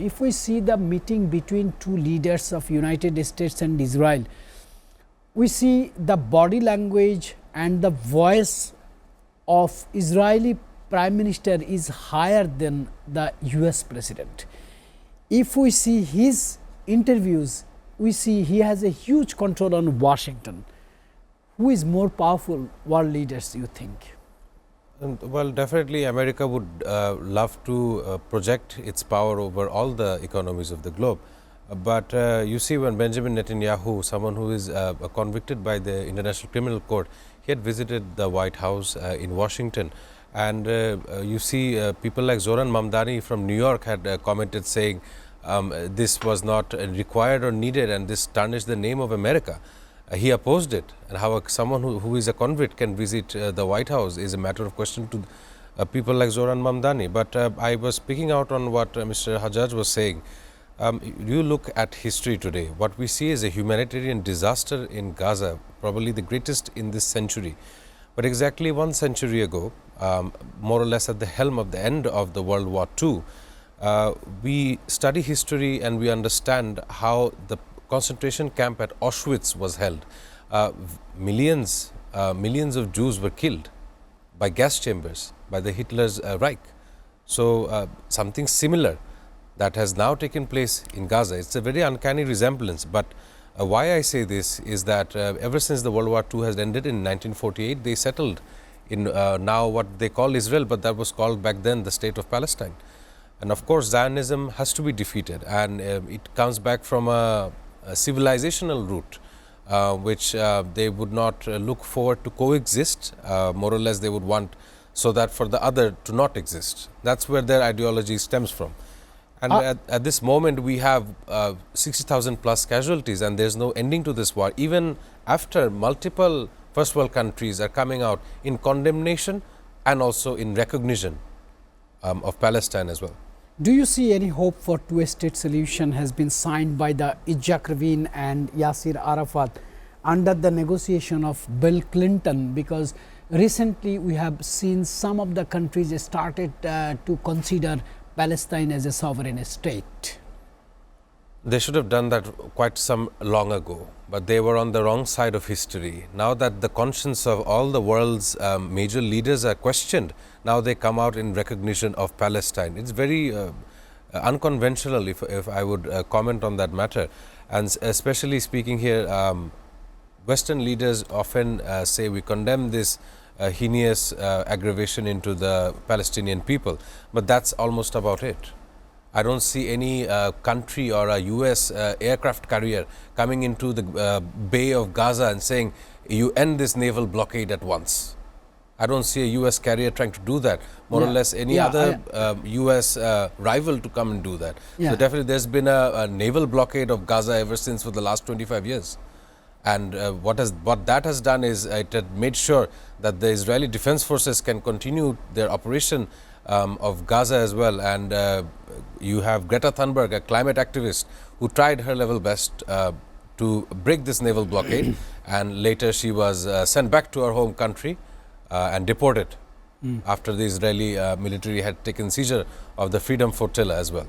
if we see the meeting between two leaders of United States and Israel, we see the body language and the voice of Israeli Prime Minister is higher than the US President. If we see his interviews, we see he has a huge control on Washington. Who is more powerful world leaders, you think? Well, definitely America would love to project its power over all the economies of the globe. But you see, when Benjamin Netanyahu, someone who is convicted by the International Criminal Court, he had visited the White House in Washington. And you see people like Zoran Mamdani from New York had commented saying this was not required or needed and this tarnished the name of America. He opposed it, and how someone who is a convict can visit the White House is a matter of question to people like Zoran Mamdani. But I was speaking out on what Mr. Hajjaj was saying. You look at history today, what we see is a humanitarian disaster in Gaza, probably the greatest in this century. But exactly 1 century ago, more or less at the helm of the end of the World War II, we study history and we understand how the concentration camp at Auschwitz was held. Millions of Jews were killed by gas chambers, by the Hitler's Reich. So something similar that has now taken place in Gaza. It's a very uncanny resemblance, but why I say this is that ever since the World War II has ended in 1948, they settled in now what they call Israel, but that was called back then the State of Palestine. And of course, Zionism has to be defeated, and it comes back from a civilizational route, which they would not look forward to coexist. More or less, they would want so that for the other to not exist. That's where their ideology stems from. And at this moment, we have 60,000 plus casualties, and there's no ending to this war. Even after multiple first world countries are coming out in condemnation and also in recognition of Palestine as well. Do you see any hope for two-state solution has been signed by the Yitzhak Rabin and Yasser Arafat under the negotiation of Bill Clinton? Because recently we have seen some of the countries started to consider Palestine as a sovereign state. They should have done that quite some long ago, but they were on the wrong side of history. Now that the conscience of all the world's major leaders are questioned, now they come out in recognition of Palestine. It's very unconventional, if I would comment on that matter. And especially speaking here, Western leaders often say we condemn this heinous aggravation into the Palestinian people, but that's almost about it. I don't see any country or a US aircraft carrier coming into the Bay of Gaza and saying, you end this naval blockade at once. I don't see a US carrier trying to do that, more or less any other US rival to come and do that. So definitely there's been a naval blockade of Gaza ever since for the last 25 years. And what that has done is it had made sure that the Israeli Defense Forces can continue their operation of Gaza as well. And you have Greta Thunberg, a climate activist, who tried her level best to break this naval blockade. And later she was sent back to her home country and deported after the Israeli military had taken seizure of the Freedom Flotilla as well.